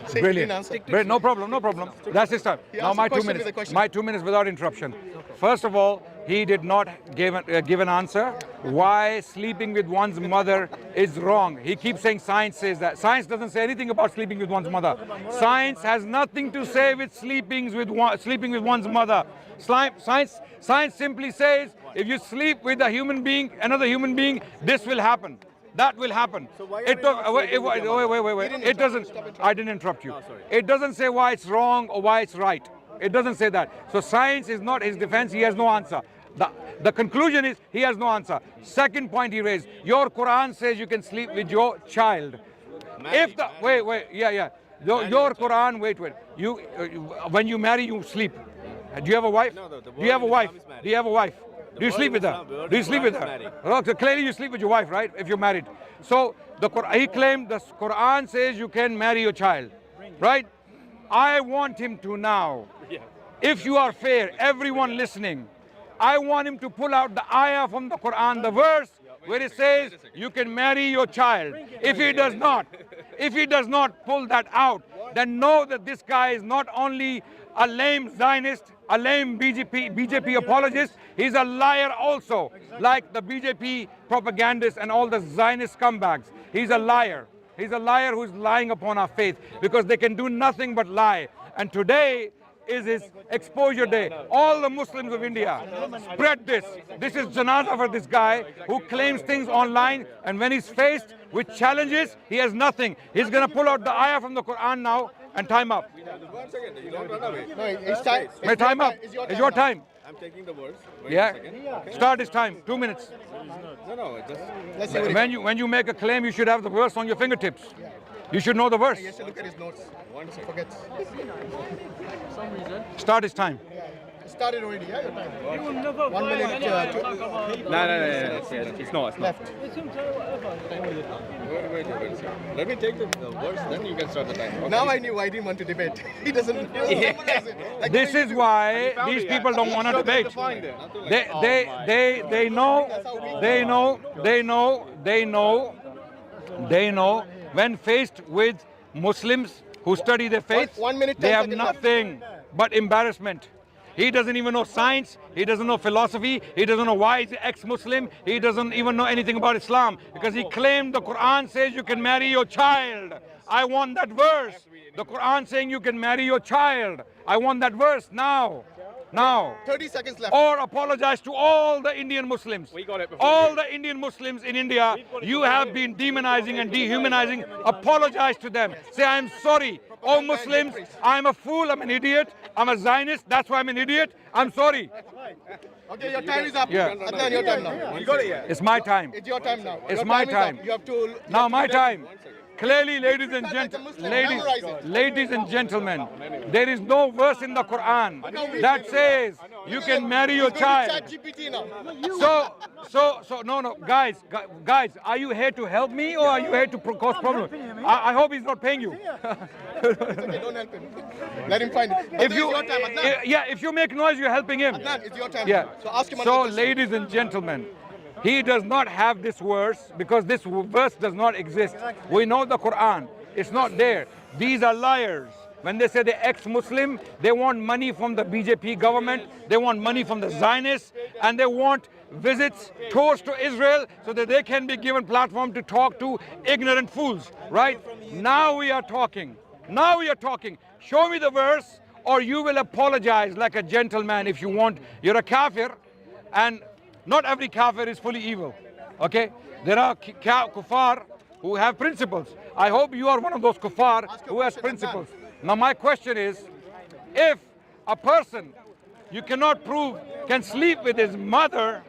Say, Brilliant. you didn't answer. Brilliant. No problem. That's his time. He Now asked my the 2 question with minutes. a question. My 2 minutes without interruption. First of all, he did not give an answer why sleeping with one's mother is wrong. He keeps saying science says that. Science doesn't say anything about sleeping with one's mother. Science has nothing to say with sleeping with one's mother. Science simply says if you sleep with a human being, another human being, this will happen. That will happen. So why are It we does, not wait. It doesn't. I didn't interrupt you. sorry. It doesn't say why it's wrong or why it's right. It doesn't say that. So science is not his defense. He has no answer. The conclusion is he has no answer. Second point he raised: your Quran says you can sleep with your child. Your Quran. Wait. You when you marry, you sleep. Do you have a wife? No, the Do you have a word wife? Islam is marriage. Do you have a wife? Do you word sleep with her? Islam- the word Do you sleep with Islam is her? marriage. Okay, clearly you sleep with your wife, right? If you're married. So he claimed the Quran says you can marry your child, right? I want him to now, if you are fair, everyone listening, I want him to pull out the ayah from the Quran, the verse where it says you can marry your child. If he does not pull that out, then know that this guy is not only a lame Zionist, a lame BJP apologist, he's a liar also, like the BJP propagandists and all the Zionist scumbags. He's a liar. He's a liar who's lying upon our faith because they can do nothing but lie. And today, is his exposure day. All the Muslims of India, spread this. This is janazah for this guy who claims things online, and when he's faced with challenges, he has nothing. He's going to pull out the ayah from the Quran now and time up. 1 second, you don't run away. No, it's time. May time up. It's It's your time. I'm taking the words. Wait a Yeah. second. Start his time. 2 minutes. No, just Let's see what he When you make a claim, you should have the verse on your fingertips. You should know the verse. has to look at his notes. Forget. Start his time. It started already, yeah? Your time. 1 minute. No, it's not. Left. wait. Let me take the words, then you can start the time. Okay. Now I knew I didn't want to debate. He doesn't. Like This is why these people don't want to debate. They know when faced with Muslims who study their faith, 1 minute, 10 they have seconds left. nothing but embarrassment. He doesn't even know science, he doesn't know philosophy, he doesn't know why he's ex-Muslim, he doesn't even know anything about Islam, because he claimed the Quran says you can marry your child. I want that verse. The Quran saying you can marry your child. I want that verse now. 30 seconds left. Or apologize to all the Indian Muslims. We got it before All the Indian Muslims in India, you have been demonizing and dehumanizing. Apologize to them. Say, I'm sorry. Oh Muslims, I'm a fool, I'm an idiot, I'm a Zionist, that's why I'm an idiot. I'm sorry. Okay, your time is up. Yeah. Adnan, your time now. You got it, yeah. It's my time. It's your time now. It's Your my is time. up. You have to. Now my time. Clearly, ladies and Like a Muslim, gentlemen, memorize it. ladies and gentlemen, there is no verse in the Quran that says you can marry your child. ChatGPT now. No, guys, are you here to help me or are you here to cause problems? I hope he's not paying you. Okay, don't help him. Let him find it. If you, it's your time, Adnan. if you make noise, you're helping him. Adnan, it's your time. Yeah. So ask him So, another question. ladies and gentlemen, he does not have this verse because this verse does not exist. We know the Quran. It's not there. These are liars. When they say they're ex-Muslim, they want money from the BJP government, they want money from the Zionists, and they want visits, tours to Israel so that they can be given platform to talk to ignorant fools, right? Now we are talking. Show me the verse or you will apologize like a gentleman if you want. You're a kafir, and not every kafir is fully evil, okay? There are kuffar who have principles. I hope you are one of those kuffar who has principles. Now my question is, if a person you cannot prove can sleep with his mother,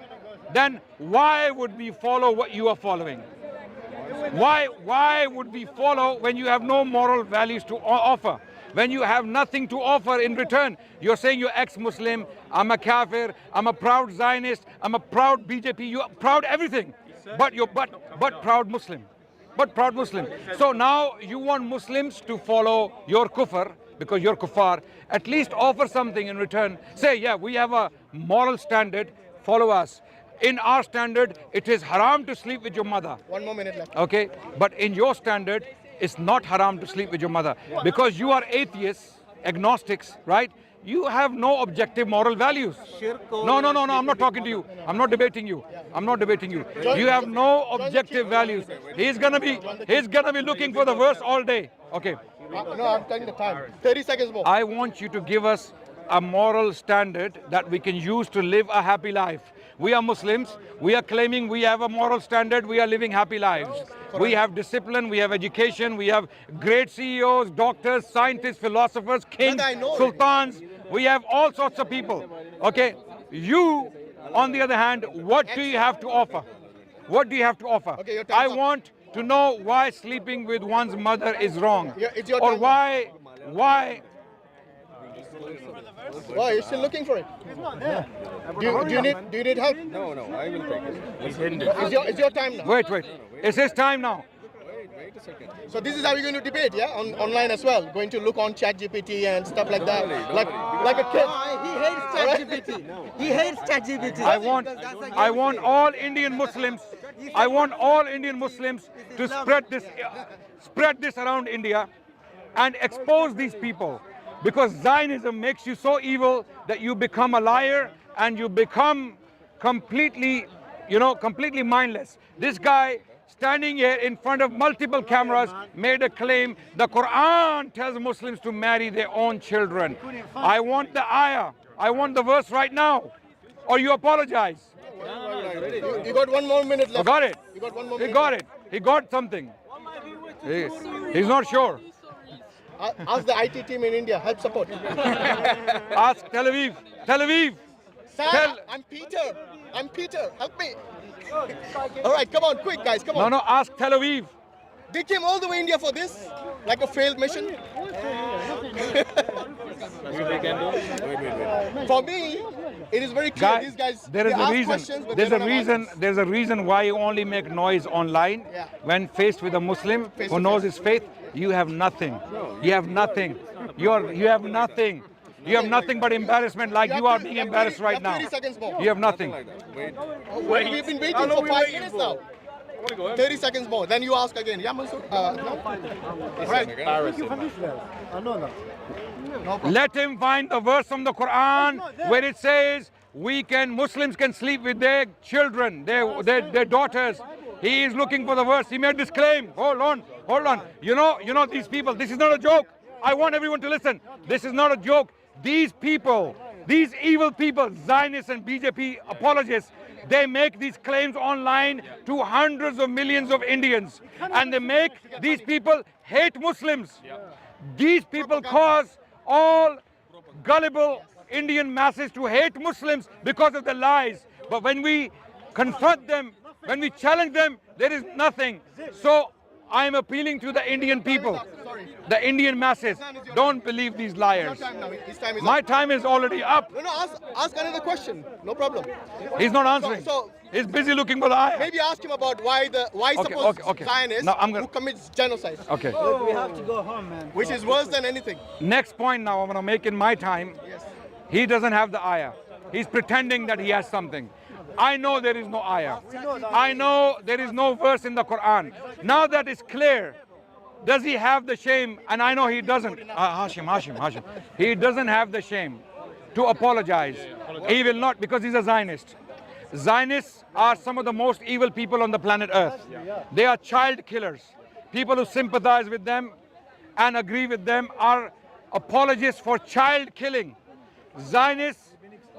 then why would we follow what you are following? Why would we follow when you have no moral values to offer? When you have nothing to offer in return? You're saying you're ex-Muslim, I'm a kafir, I'm a proud Zionist, I'm a proud BJP, you're proud everything, but you're but proud Muslim. But proud Muslim. So now you want Muslims to follow your kufr because you're kuffar. At least offer something in return. Say, yeah, we have a moral standard, follow us. In our standard, it is haram to sleep with your mother. 1 more minute left. Okay, but in your standard, it's not haram to sleep with your mother because you are atheists, agnostics, right? You have no objective moral values. No, I'm not talking to you. I'm not debating you. You have no objective values. He's gonna be looking for the verse all day. Okay. No, I'm telling the time. 30 seconds more. I want you to give us a moral standard that we can use to live a happy life. We are Muslims. We are claiming we have a moral standard. We are living happy lives. We have discipline. We have education. We have great CEOs, doctors, scientists, philosophers, kings, sultans. We have all sorts of people. Okay. You, on the other hand, what do you have to offer? What do you have to offer? Okay, your time's I up. want to know why sleeping with one's mother is wrong. Yeah, it's your Or time. why Why, you're still looking for it? Do you need help? No, I will take it. It's your time now. wait. It's his time now. Wait a second. So this is how you're going to debate, yeah? Online as well. Going to look on ChatGPT and stuff like that. Like a kid. He hates ChatGPT. He hates ChatGPT. I want all Indian Muslims. I want all Indian Muslims to spread this around India and expose these people, because Zionism makes you so evil that you become a liar and you become completely mindless. This guy standing here in front of multiple cameras, made a claim the Quran tells Muslims to marry their own children. I want the ayah. I want the verse right now. Or you apologize. You got 1 more minute You left. got it. You got 1 more He minute. got it. He got something. He's not sure. Ask the IT team in India. Help support. Ask Tel Aviv. Tel Aviv. Sir, I'm Peter. I'm Peter. Help me. All right, come on, quick, guys. Come on. No, ask Tel Aviv. They came all the way India for this, like a failed mission. For me, it is very clear. These guys, there is they a ask reason. questions, but There's they a don't have reason. answers. There's a reason why you only make noise online. Yeah. When faced with a Muslim Face who to knows face. his faith, you have nothing. You have nothing. You have nothing. You have nothing but embarrassment, like you are being embarrassed right now. 30 seconds more. You have nothing. Wait. We've been waiting for 5 minutes now. 30 seconds more. Then you ask again. Yeah, Mansoor? No? Right. Let him find the verse from the Quran where it says Muslims can sleep with their children, their daughters. He is looking for the verse. He made this claim. Hold on. You know these people. This is not a joke. I want everyone to listen. This is not a joke. These people, these evil people, Zionists and BJP apologists, they make these claims online to hundreds of millions of Indians. And they make these people hate Muslims. These people cause all gullible Indian masses to hate Muslims because of the lies. But when we confront them, when we challenge them, there is nothing. So I am appealing to the Indian people, the Indian masses. Don't believe these liars. Time now. His time is My up. time is already up. No, ask another question. No problem. He's not answering. So- He's busy looking for the ayah. Maybe ask him about why supposed okay. Zionists Now I'm gonna- who commits genocide, Okay. We have to go home, man. which is worse than anything. Next point now I'm going to make in my time. Yes. He doesn't have the ayah. He's pretending that he has something. I know there is no ayah. I know there is no verse in the Quran. Now that is clear, does he have the shame? And I know he doesn't. Hashim. He doesn't have the shame to apologize. He will not, because he's a Zionist. Zionists are some of the most evil people on the planet Earth. They are child killers. People who sympathize with them and agree with them are apologists for child killing. Zionists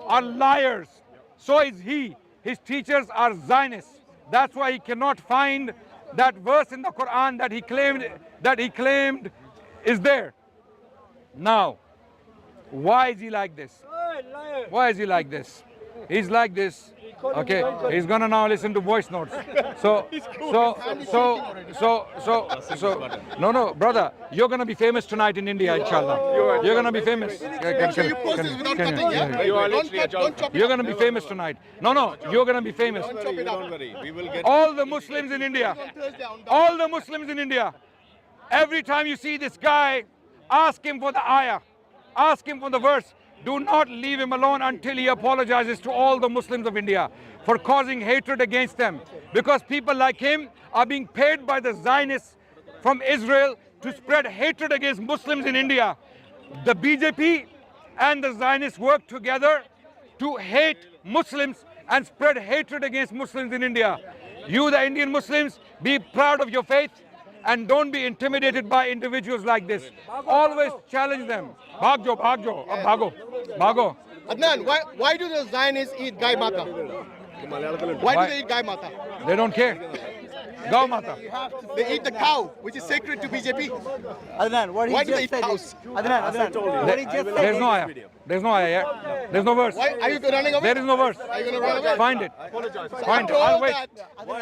are liars. So is he. His teachers are Zionists. That's why he cannot find that verse in the Quran that he claimed is there. Now, why is he like this? Why is he like this? He's like this. Okay, he's gonna now listen to voice notes. No, brother, you're gonna be famous tonight in India, inshallah. You're gonna be famous. Make sure you post this without cutting, yeah? Don't chop it You're up. gonna be famous tonight. No, you're gonna be famous. Don't chop it up. Don't worry. We will get. All the Muslims in India, all the Muslims in India, every time you see this guy, ask him for the ayah, ask him for the verse. Do not leave him alone until he apologizes to all the Muslims of India for causing hatred against them. Because people like him are being paid by the Zionists from Israel to spread hatred against Muslims in India. The BJP and the Zionists work together to hate Muslims and spread hatred against Muslims in India. You, the Indian Muslims, be proud of your faith and don't be intimidated by individuals like this. Always challenge them. Bhagjo. Bhago. Adnan, why do the Zionists eat Gai Mata? Why do they eat Gai Mata? They don't care. Gau Mata. They eat the cow, which is sacred to BJP. Adnan, what he Why do they just eat said cows? is, Adnan, what he just said There's is, no ayah. There's no ayah, yeah? There's no verse. Why are you running away? There is no verse. Are you going to run away? Find it. Find it. After all I'll wait. that,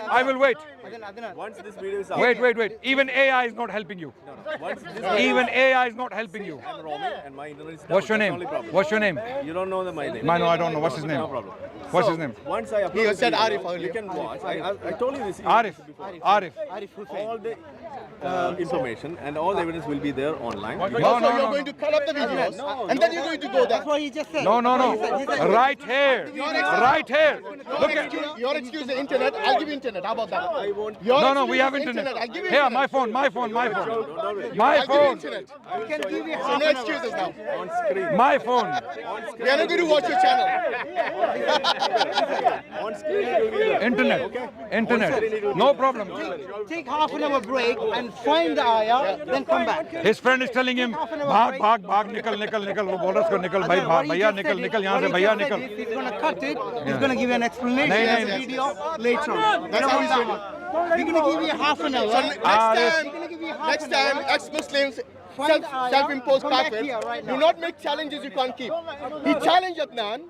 I will wait. Adnan, Once this video is out. Wait. Even AI is not helping you. Once this video Even AI is not helping you. I'm roaming and my internet is down. What's your That's the name? only problem. What's your name? You don't know my name. No, I don't know. What's his name? No problem. What's his name? Once I upload He this said video, Arif earlier. You can watch. I told you this. Arif. Arif Hussain. All day. information, and all the evidence will be there online. You No, Also, no, you're no. going to cut up the videos, and then you're going to go there. That's what he just said. No, no, no. He said- Right here. Right here. Look at. Your excuse the internet. I'll give you internet. How about that? No, no, we have internet. I'll give you Here, internet. my phone, my phone, my phone. My I'll give you phone. internet. We can give you So half no an hour. excuses now. on screen. My phone. We are not going to watch your channel. On screen it will be there. Internet. Internet. No problem. Take half an hour break and find the ayah, then come back. His friend is telling him, भाग भाग भाग निकल निकल निकल वो बोल रहा है उसको निकल भाई What भाग he भैया just निकल said निकल is- यहाँ what से he भैया just said निकल is He's going to cut it. He's going to give you an explanation नहीं, in the नहीं. video later on. That's how he's doing it. We're going to give you half an hour. So next time, ex-Muslims, Find the ayah, self-imposed come back kafir, here right now. do not make challenges you can't keep. He challenged Adnan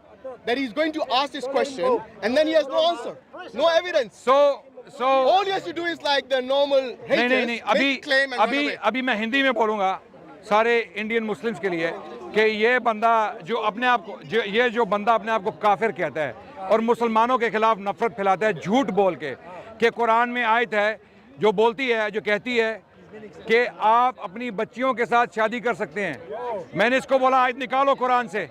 that he's going to ask this question, and then he has no answer, no evidence. So All he has to do is like the normal नहीं haters, नहीं नहीं अभी make claim and run अभी away. अभी मैं हिंदी में बोलूँगा सारे इंडियन मुस्लिम्स के लिए कि ये बंदा जो अपने आप को जो बंदा अपने आप को काफिर कहता है और मुसलमानों के खिलाफ नफरत फैलाता है झूठ बोल के कि कुरान में आयत है जो बोलती है जो कहती है कि आप अपनी बच्चियों के साथ शादी कर सकते हैं। मैंने इसको बोला आयत निकालो कुरान से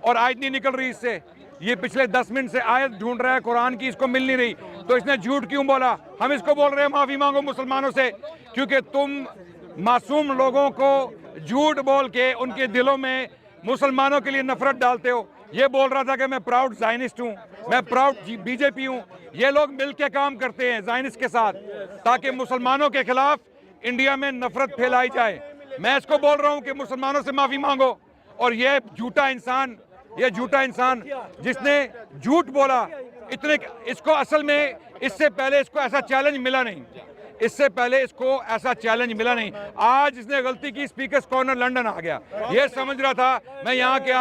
और आयत नहीं निकल रही इससे। ये पिछले 10 मिनट से आयत ढूंढ रहा है कुरान की, इसको मिल नहीं रही, तो इसने झूठ क्यों बोला? हम इसको बोल रहे हैं माफी मांगो मुसलमानों से, क्योंकि तुम मासूम लोगों को झूठ बोल के उनके दिलों में मुसलमानों के लिए नफरत डालते हो। ये बोल रहा था कि मैं प्राउड ज़ायनिस्ट हूँ, मैं प्राउड बीजेपी हूँ। ये लोग मिल के काम करते हैं ज़ायनिस्ट के साथ ताकि मुसलमानों के खिलाफ इंडिया में नफरत फैलाई जाए। मैं इसको बोल रहा हूँ कि मुसलमानों से माफी मांगो। और ये झूठा इंसान जिसने झूठ बोला इतने, इसको असल में इससे पहले इसको ऐसा चैलेंज मिला नहीं, इससे पहले इसको ऐसा चैलेंज मिला नहीं। आज इसने गलती की, स्पीकर्स कॉर्नर लंदन आ गया। ये समझ रहा था मैं यहाँ के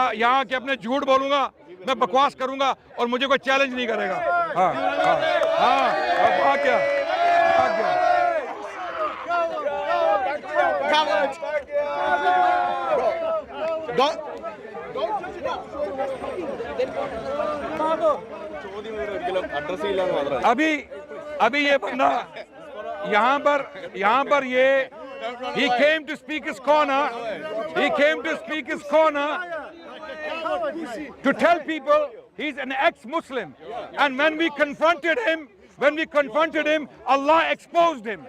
अपने झूठ बोलूंगा, मैं बकवास करूंगा और मुझे कोई चैलेंज नहीं करेगा। हाँ हाँ हाँ, अब आ गया। Cowards. Don't. ചോദ്യം ഒരിക്കലും അഡ്രസ് ചെയ്യില്ല എന്ന് മാത്രമല്ല. अभी ये बंदा यहाँ पर ये he came to speaker's corner to tell people he's an ex-Muslim, and when we confronted him, Allah exposed him.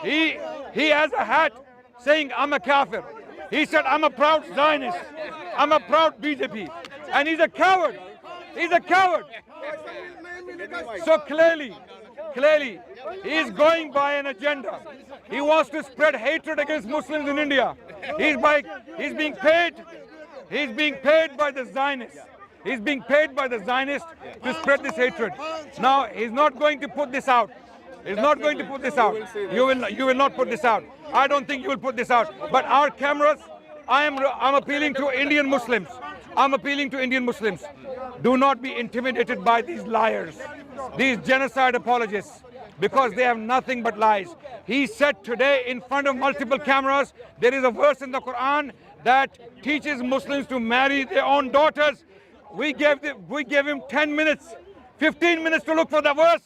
He has a hat saying I'm a kafir. He said I'm a proud Zionist, I'm a proud BJP, and he's a coward. So clearly, he is going by an agenda. He wants to spread hatred against Muslims in India. He's being paid by the Zionists. He's being paid by the Zionists to spread this hatred. Now, he's not going to put this out. You will not put this out. I don't think you will put this out. But our cameras, I'm appealing to Indian Muslims. Do not be intimidated by these liars, these genocide apologists, because they have nothing but lies. He said today in front of multiple cameras, there is a verse in the Quran that teaches Muslims to marry their own daughters. We gave him 10 minutes, 15 minutes to look for the verse,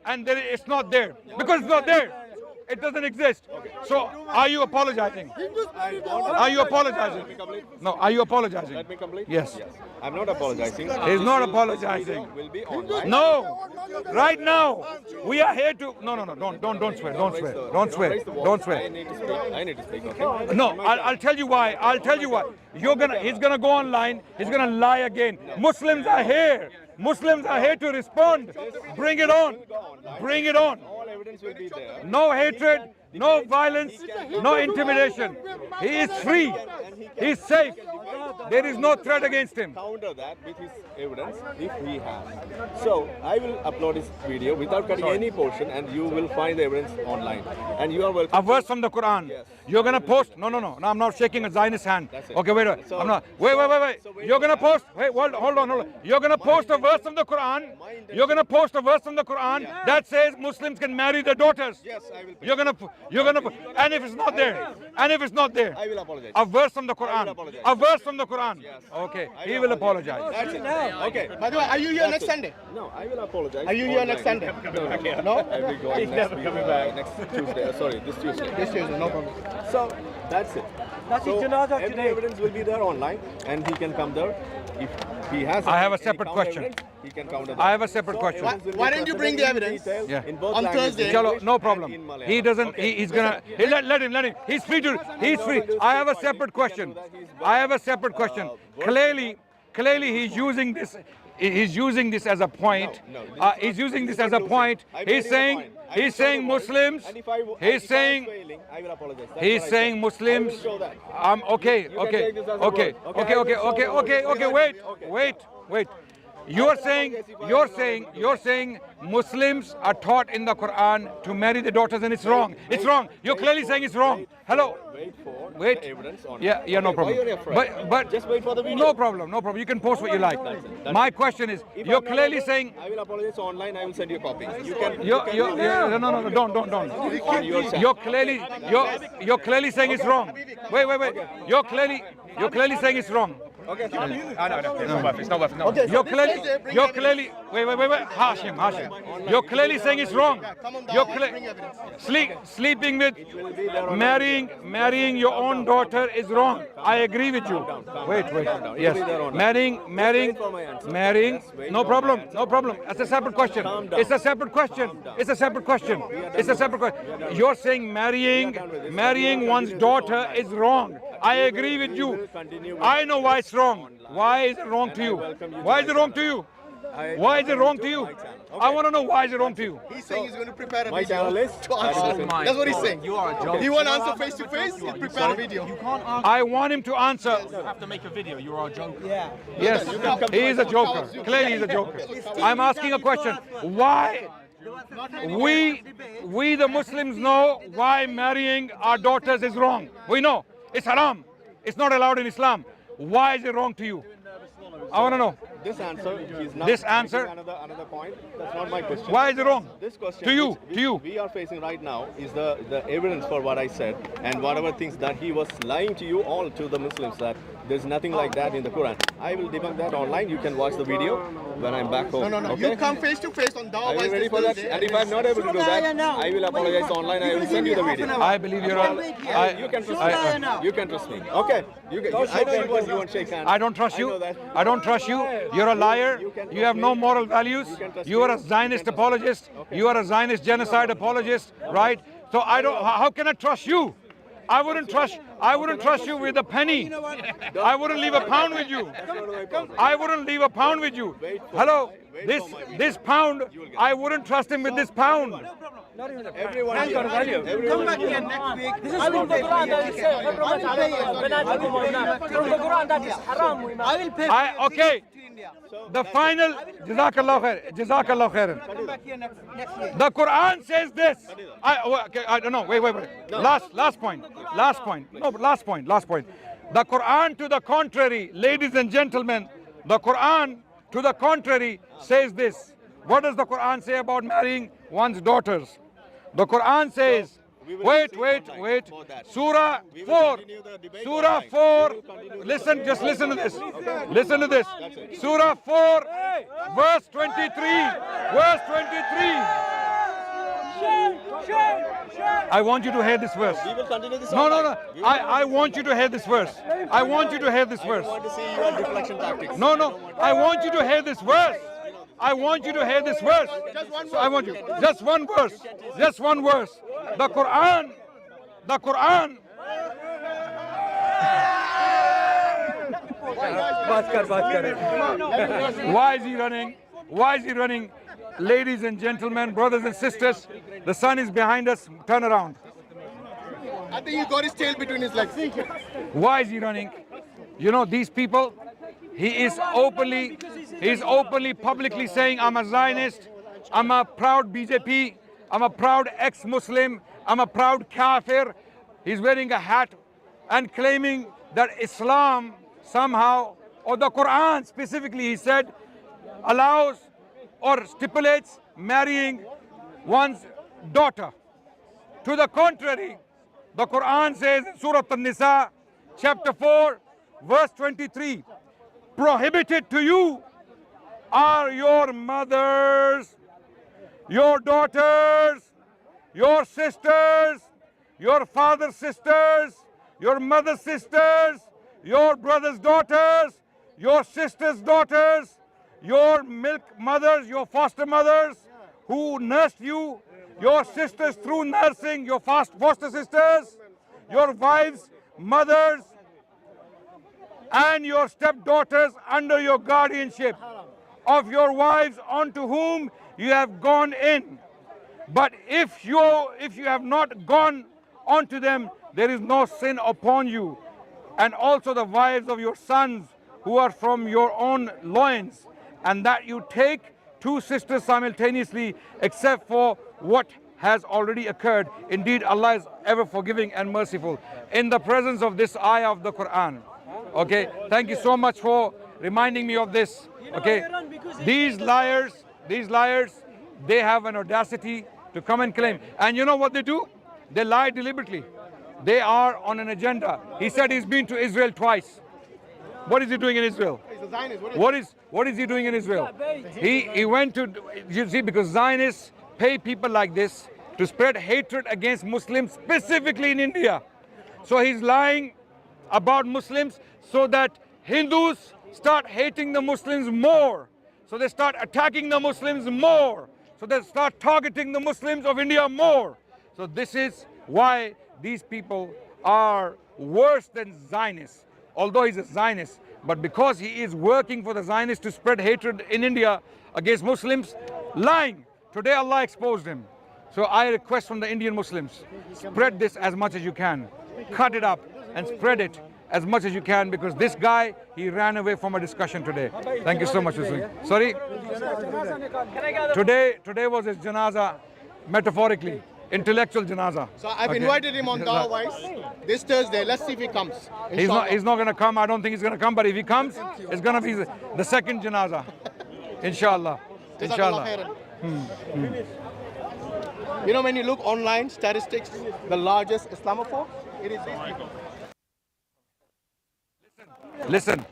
and it's not there. Because it's not there. It doesn't exist. So, are you apologizing? Are you apologizing? No, are you apologizing? Let me complete. Yes. I'm not apologizing. He's not apologizing. Will be online. No, right now we are here to. No, don't swear. I need to speak. Okay. No, I'll tell you why. He's gonna go online. He's gonna lie again. Muslims are here to respond. Bring it on. All evidence will be there. No hatred, no violence, no intimidation. He is free. He's safe. There is no threat against him. Counter that with his evidence if he has. So I will upload his video without cutting any portion, and you will find the evidence online. And you are welcome. A verse from the Quran. Yes. You're gonna post. No, I'm not shaking a Zionist hand. That's it. Okay, wait. So- I'm not. Wait. You're gonna post. Wait, hold on. You're gonna post a verse from the Quran. That says Muslims can marry their daughters. Yes, I will. You're gonna. And if it's not there. I will apologize. A verse from the I will Quran. apologize. A verse from the Quran. Okay, he will apologize. That's it. Okay. By the way, are you here next Sunday? No, I will apologize. Are you here next Sunday? No? I will go next week, next Tuesday. Sorry, this Tuesday. This Tuesday, no problem. So that's it. So every evidence will be there online, and he can come there. If he has, I have a any separate counter question. evidence, he can counter that. I have a separate question. evidence will be Why don't you bring the presented in evidence? detail Yeah. in both On languages, Thursday. in Chalo, English no and problem. in Malayalam. He doesn't. Okay. He's gonna. Let him. He's free to. He's free. I have a separate question. I have a separate question. Clearly, he's using this. He's using this as a point. He's using this as a point. He's saying. He's saying Muslims. And if I He's saying. failing, I will apologize. That's He's what I saying said. Muslims. I will show that. Okay. You can take this as a Okay. word. Okay, I will show the word. Wait. You're saying Muslims are taught in the Quran to marry the daughters, and it's wrong. It's wrong. You're clearly saying it's wrong. Hello. Wait the evidence on Yeah, it. no Okay, problem. why are you afraid? But Just wait for the video. No problem. You can post what you like. My question is, If you're I'm not clearly able, saying I will apologize online. I will send you a copy. You can. no, don't. On your channel. You're clearly saying it's wrong. Wait. You're clearly saying it's wrong. Okay. No, it's not worth it. No. Okay, You're so this Thursday, clearly, bring you're evidence. clearly, wait, Hashim. You're clearly saying it's wrong. Come on down, You're bring evidence. sleeping with, marrying your own daughter is wrong. I agree with you. Wait. Yes, marrying. No problem. That's a separate question. It's a separate question. You're saying marrying one's daughter is wrong. I agree with you. I know why it's wrong. Why is it wrong to you? Why is it wrong to you? Why is it wrong to you? I want to know why is it wrong to you? He's saying he's going to prepare a My video channel is- to answer. That's what he's saying. You are a joke. He won't answer face to face. He'll prepare a video. You can't answer. I want him to answer. You have to make a video. You are a joker. Yes, he is a joker. Clearly, he's a joker. I'm asking a question. Why? We the Muslims know why marrying our daughters is wrong. We know it's haram. It's not allowed in Islam. Why is it wrong to you? I want to know. This answer is not. This answer? Another point. That's not my question. Why is it wrong? This question To you, which we are facing right now is the evidence for what I said and whatever things that he was lying to you all, to the Muslims, that there's nothing like that in the Quran. I will debunk that online. You can watch the video when I'm back home. No. Okay? You come face to face on Are Dawah you Voice ready this for that? Thursday. And if I'm not able to do that, I will apologize online. I will send you the video. I believe you're all. You can trust me. You can trust me. Okay. I know you won't shake hands. I don't trust you. I know that. I don't trust you. You're a liar. You have no moral values. You are a Zionist apologist. You are a Zionist genocide apologist, right? So I don't. How can I trust you? I wouldn't trust you with a penny. I wouldn't leave a pound with you. I wouldn't leave a pound with you. Hello, this pound. I wouldn't trust him with this pound. Everyone here. Come back here next week. I will pay I will pay. Okay. The final. Jazakallah khair. Jazakallah khairan. Come back here next week. The Quran says this. I don't know. Wait. Last point. No, last point. The Quran, to the contrary, ladies and gentlemen, the Quran, to the contrary, says this. What does the Quran say about marrying one's daughters? The Quran says, wait. Surah 4. Surah 4. Just listen to this. Listen to this. Surah 4, verse 23. Verse 23. I want you to hear this verse. We will continue this. No. I want you to hear this verse. I want you to hear this verse. I want to see your deflection tactics. No. I want you to hear this verse. I want you to hear this verse. So I want you. Just one verse. The Quran. Why is he running? Ladies and gentlemen, brothers and sisters, the sun is behind us. Turn around. I think he got his tail between his legs. Why is he running? You know, these people, he is openly, publicly saying, I'm a Zionist, I'm a proud BJP, I'm a proud ex-Muslim, I'm a proud kafir. He's wearing a hat and claiming that Islam somehow, or the Quran specifically, he said, allows or stipulates marrying one's daughter. To the contrary, the Quran says in Surah An-Nisa, chapter 4, verse 23, prohibited to you are your mothers, your daughters, your sisters, your father's sisters, your mother's sisters, your brother's daughters, your sister's daughters, your milk mothers, your foster mothers who nursed you, your sisters through nursing, your foster sisters, your wives, mothers, and your stepdaughters under your guardianship of your wives unto whom you have gone in. But if you have not gone unto them, there is no sin upon you. And also the wives of your sons who are from your own loins, and that you take two sisters simultaneously, except for what has already occurred. Indeed, Allah is ever forgiving and merciful. In the presence of this ayah of the Quran. Okay, thank you so much for reminding me of this. Okay, these liars, they have an audacity to come and claim. And you know what they do? They lie deliberately. They are on an agenda. He said he's been to Israel twice. What is he doing in Israel? What is he doing in Israel? He went to, you see, because Zionists pay people like this to spread hatred against Muslims, specifically in India. So he's lying about Muslims so that Hindus start hating the Muslims more. So they start attacking the Muslims more. So they start targeting the Muslims of India more. So this is why these people are worse than Zionists. Although he's a Zionist, but because he is working for the Zionists to spread hatred in India against Muslims, lying. Today Allah exposed him. So I request from the Indian Muslims, spread this as much as you can. Cut it up and spread it as much as you can, because this guy, he ran away from a discussion today. Thank you so much, Muslim. Sorry? Today was his janaza, metaphorically. Intellectual janaza. So I've invited him on Dawah Voice this Thursday. Let's see if he comes. He's not going to come. I don't think he's going to come. But if he comes, it's going to be the second janaza. Inshallah. Inshallah. You know, when you look online statistics, the largest Islamophobe, it is these people. Listen.